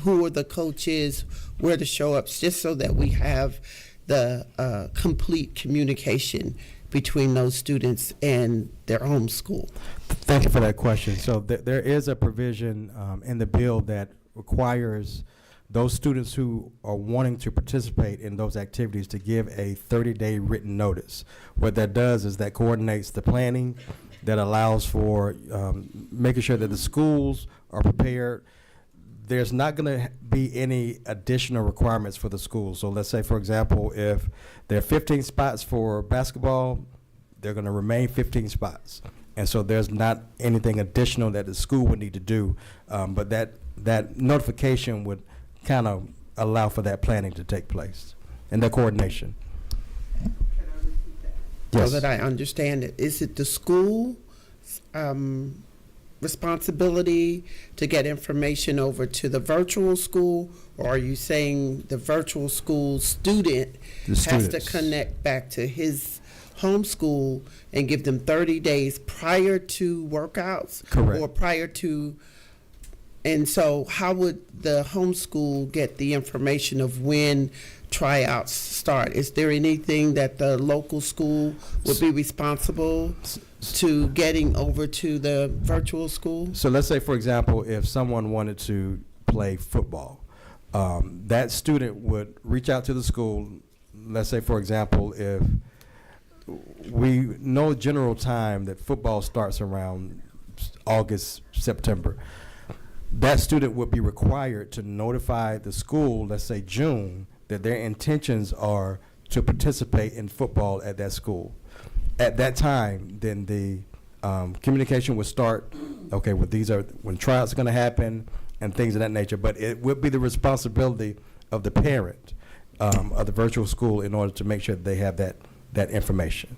who are the coaches, where to show up, just so that we have the complete communication between those students and their home school. Thank you for that question. So there is a provision in the bill that requires those students who are wanting to participate in those activities to give a 30-day written notice. What that does is that coordinates the planning, that allows for making sure that the schools are prepared. There's not going to be any additional requirements for the schools. So let's say, for example, if there are 15 spots for basketball, they're going to remain 15 spots. And so there's not anything additional that the school would need to do, but that notification would kind of allow for that planning to take place and the coordination. Yes. So that I understand it, is it the school responsibility to get information over to the virtual school, or are you saying the virtual school student has to connect back to his home school and give them 30 days prior to workouts? Correct. Or prior to, and so how would the homeschool get the information of when tryouts start? Is there anything that the local school would be responsible to getting over to the virtual school? So let's say, for example, if someone wanted to play football, that student would reach out to the school. Let's say, for example, if we know general time that football starts around August, September, that student would be required to notify the school, let's say June, that their intentions are to participate in football at that school. At that time, then the communication would start, okay, well, these are when tryouts are going to happen and things of that nature, but it would be the responsibility of the parent of the virtual school in order to make sure that they have that information.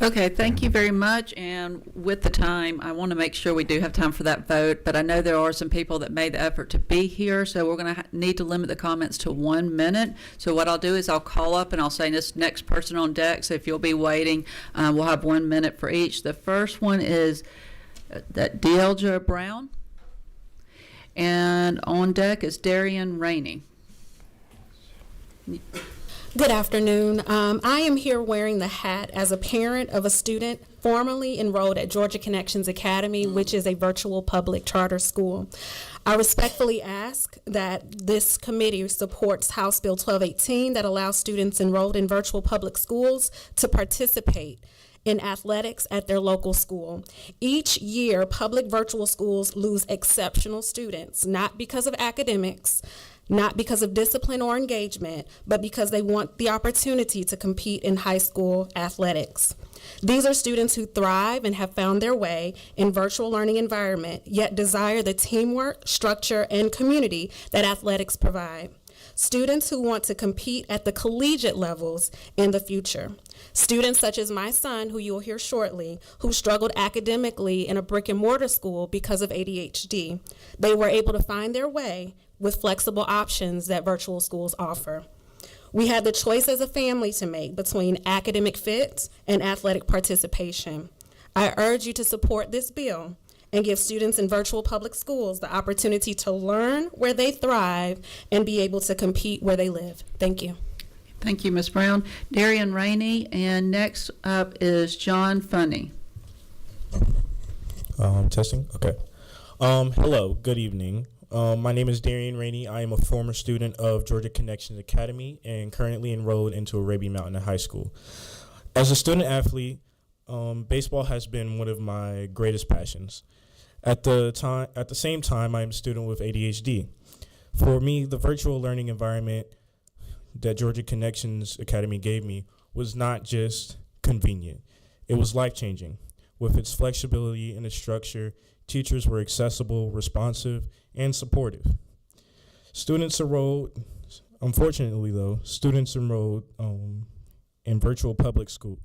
Okay, thank you very much. And with the time, I want to make sure we do have time for that vote, but I know there are some people that made the effort to be here, so we're going to need to limit the comments to 1 minute. So what I'll do is I'll call up and I'll say this next person on deck, so if you'll be waiting, we'll have 1 minute for each. The first one is Dealja Brown, and on deck is Darian Rainey. Good afternoon. I am here wearing the hat as a parent of a student formerly enrolled at Georgia Connections Academy, which is a virtual public charter school. I respectfully ask that this committee supports House Bill 1218 that allows students enrolled in virtual public schools to participate in athletics at their local school. Each year, public virtual schools lose exceptional students, not because of academics, not because of discipline or engagement, but because they want the opportunity to compete in high school athletics. These are students who thrive and have found their way in virtual learning environment, yet desire the teamwork, structure, and community that athletics provide. Students who want to compete at the collegiate levels in the future. Students such as my son, who you'll hear shortly, who struggled academically in a brick and mortar school because of ADHD. They were able to find their way with flexible options that virtual schools offer. We had the choice as a family to make between academic fit and athletic participation. I urge you to support this bill and give students in virtual public schools the opportunity to learn where they thrive and be able to compete where they live. Thank you. Thank you, Ms. Brown. Darian Rainey, and next up is John Funny. Testing? Okay. Hello, good evening. My name is Darian Rainey. I am a former student of Georgia Connections Academy and currently enrolled into Arabian Mountain High School. As a student athlete, baseball has been one of my greatest passions. At the same time, I am a student with ADHD. For me, the virtual learning environment that Georgia Connections Academy gave me was not just convenient. It was life-changing. With its flexibility and its structure, teachers were accessible, responsive, and supportive. Unfortunately though, students enrolled in virtual public schools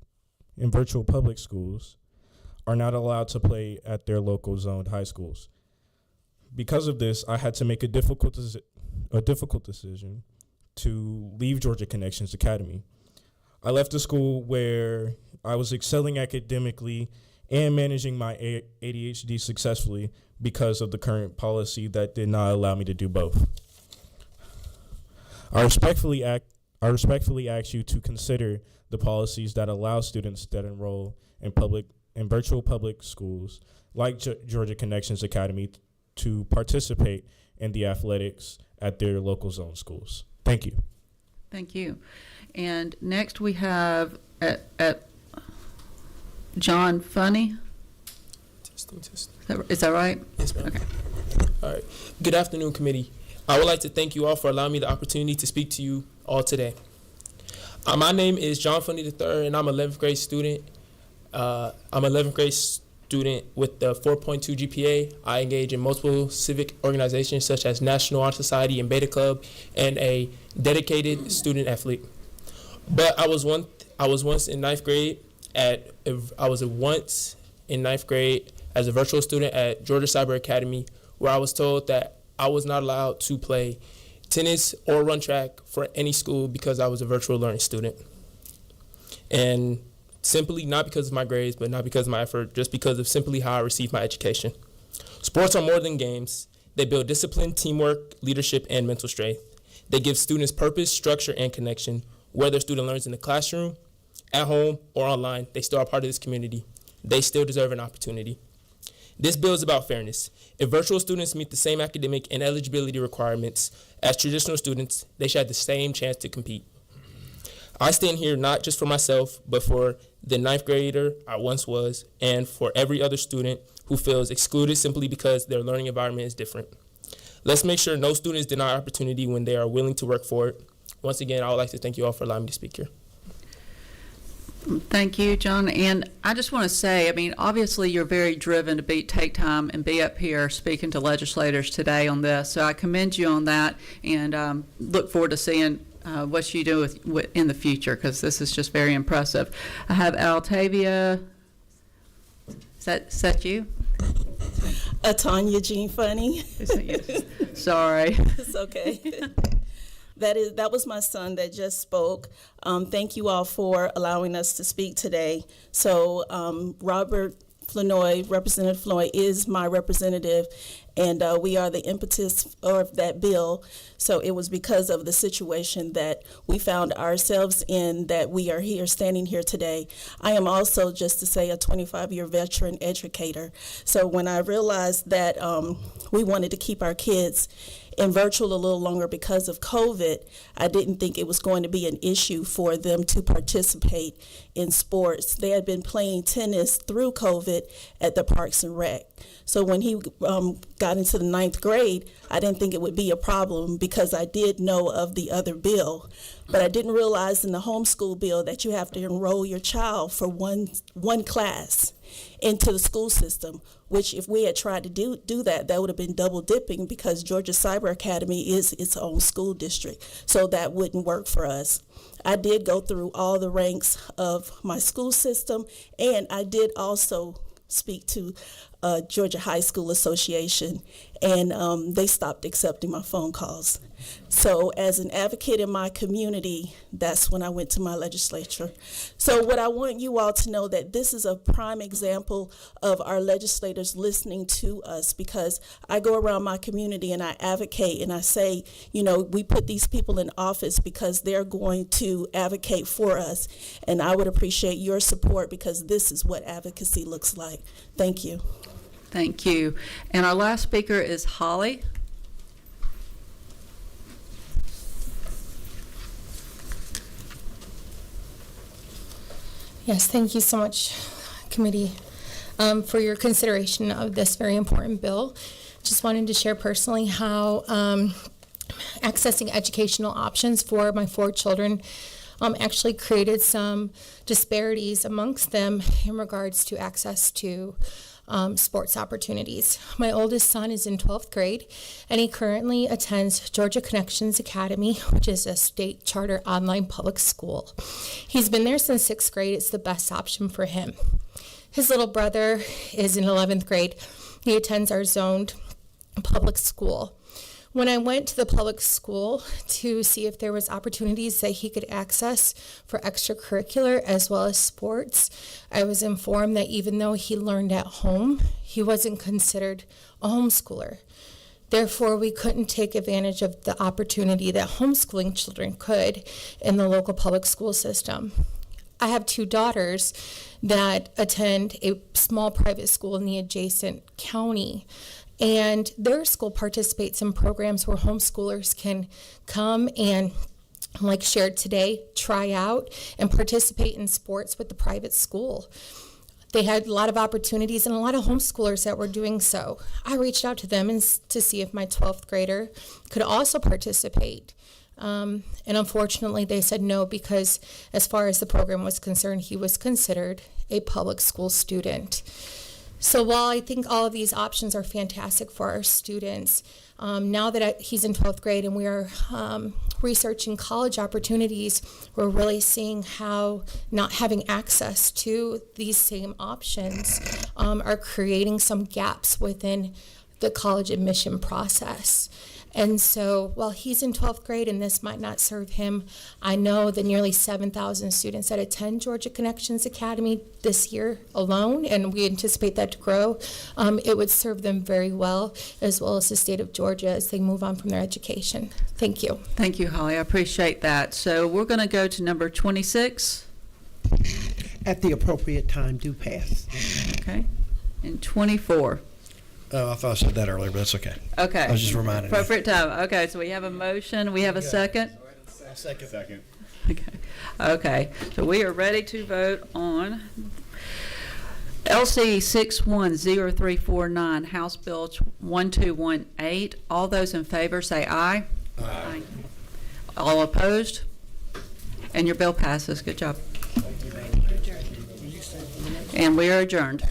are not allowed to play at their local zoned high schools. Because of this, I had to make a difficult decision to leave Georgia Connections Academy. I left a school where I was excelling academically and managing my ADHD successfully because of the current policy that did not allow me to do both. I respectfully ask you to consider the policies that allow students that enroll in virtual public schools like Georgia Connections Academy to participate in the athletics at their local zone schools. Thank you. Thank you. And next we have at John Funny. Testing. Is that right? Yes, ma'am. Okay. All right. Good afternoon, committee. I would like to thank you all for allowing me the opportunity to speak to you all today. My name is John Funny III, and I'm an 11th grade student. I'm an 11th grade student with the 4.2 GPA. I engage in multiple civic organizations such as National Honor Society and Beta Club, and a dedicated student athlete. But I was once in ninth grade as a virtual student at Georgia Cyber Academy, where I was told that I was not allowed to play tennis or run track for any school because I was a virtual learning student. And simply not because of my grades, but not because of my effort, just because of simply how I received my education. Sports are more than games. They build discipline, teamwork, leadership, and mental strength. They give students purpose, structure, and connection. Whether a student learns in the classroom, at home, or online, they still are part of this community. They still deserve an opportunity. This bill is about fairness. If virtual students meet the same academic and eligibility requirements as traditional students, they should have the same chance to compete. I stand here not just for myself, but for the ninth grader I once was, and for every other student who feels excluded simply because their learning environment is different. Let's make sure no student is denied opportunity when they are willing to work for it. Once again, I would like to thank you all for allowing me to speak here. Thank you, John. And I just want to say, I mean, obviously you're very driven to take time and be up here speaking to legislators today on this. So I commend you on that, and look forward to seeing what you do in the future, because this is just very impressive. I have Altavia. Is that you? Atanya Jean Funny. Sorry. It's okay. That was my son that just spoke. Thank you all for allowing us to speak today. So Robert Flournoy, Representative Flournoy, is my representative, and we are the impetus of that bill. So it was because of the situation that we found ourselves in that we are here, standing here today. I am also, just to say, a 25-year veteran educator. So when I realized that we wanted to keep our kids in virtual a little longer because of COVID, I didn't think it was going to be an issue for them to participate in sports. They had been playing tennis through COVID at the Parks and Rec. So when he got into the ninth grade, I didn't think it would be a problem because I did know of the other bill. But I didn't realize in the homeschool bill that you have to enroll your child for one class into the school system, which if we had tried to do that would have been double dipping because Georgia Cyber Academy is its own school district. So that wouldn't work for us. I did go through all the ranks of my school system, and I did also speak to Georgia High School Association, and they stopped accepting my phone calls. So as an advocate in my community, that's when I went to my legislature. So what I want you all to know that this is a prime example of our legislators listening to us, because I go around my community and I advocate and I say, you know, we put these people in office because they're going to advocate for us. And I would appreciate your support, because this is what advocacy looks like. Thank you. Thank you. And our last speaker is Holly. Yes, thank you so much, committee, for your consideration of this very important bill. Just wanted to share personally how accessing educational options for my 4 children actually created some disparities amongst them in regards to access to sports opportunities. My oldest son is in 12th grade, and he currently attends Georgia Connections Academy, which is a state charter online public school. He's been there since 6th grade. It's the best option for him. His little brother is in 11th grade. He attends our zoned public school. When I went to the public school to see if there was opportunities that he could access for extracurricular as well as sports, I was informed that even though he learned at home, he wasn't considered a homeschooler. Therefore, we couldn't take advantage of the opportunity that homeschooling children could in the local public school system. I have 2 daughters that attend a small private school in the adjacent county. And their school participates in programs where homeschoolers can come and, like shared today, try out and participate in sports with the private school. They had a lot of opportunities and a lot of homeschoolers that were doing so. I reached out to them to see if my 12th grader could also participate. And unfortunately, they said no, because as far as the program was concerned, he was considered a public school student. So while I think all of these options are fantastic for our students, now that he's in 12th grade and we are researching college opportunities, we're really seeing how not having access to these same options are creating some gaps within the college admission process. And so while he's in 12th grade and this might not serve him, I know the nearly 7,000 students that attend Georgia Connections Academy this year alone, and we anticipate that to grow, it would serve them very well, as well as the state of Georgia as they move on from their education. Thank you. Thank you, Holly. I appreciate that. So we're going to go to number 26. At the appropriate time, do pass. Okay. And 24. Oh, I thought I said that earlier, but that's okay. Okay. I was just reminding you. Appropriate time. Okay, so we have a motion. We have a second. Second. Okay. So we are ready to vote on LC 610349, House Bill 1218. All those in favor say aye. Aye. All opposed? And your bill passes. Good job. And we are adjourned.